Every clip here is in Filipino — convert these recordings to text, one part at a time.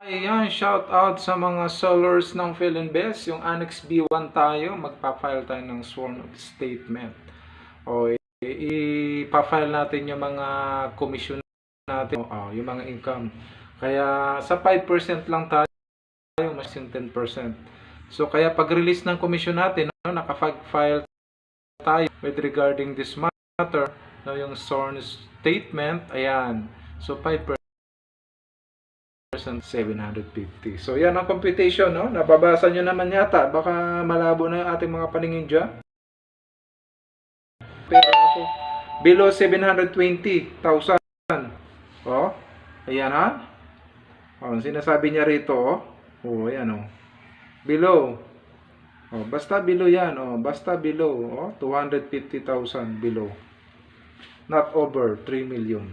Ayan, shout out sa mga sellers ng Philinvest. Yung Annex B1 tayo, magpa-file tayo ng sworn statement. O ipa-file natin yung mga commission natin, yung mga income. Kaya sa 5% lang tayo, mas yung 10%. So kaya pag-release ng commission natin, naka-file tayo with regarding this matter, yung sworn statement, ayan. So 5%. 750. So yan ang computation, no? Nababasa nyo naman yata. Baka malabo na yung ating mga paningin dyan. Pero ako, below 720,000. Oh, ayan ha. Oh, sinasabi niya rito, oh, ayan oh. Below. Oh, basta below yan, oh, basta below, oh, 250,000 below. Not over 3 million.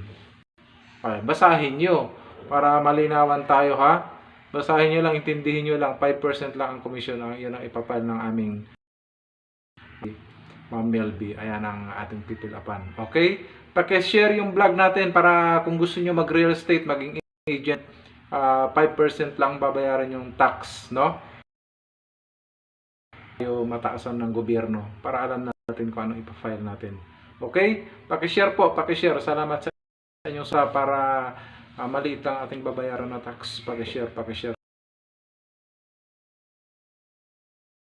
Ay, basahin nyo para malinawan tayo ha. Basahin nyo lang, intindihin nyo lang, 5% lang ang commission. Yun ang ipapile ng aming Ma'am Melby. Ayan ang ating pipilapan. Okay? Paki-share yung vlog natin para kung gusto nyo mag-real estate, maging agent, 5% lang babayaran yung tax, no? Yung mataasan ng gobyerno para alam natin kung ano ipafile natin. Okay? Paki-share po, paki-share. Salamat sa inyo para maliit ang ating babayaran na tax. Paki-share, paki-share.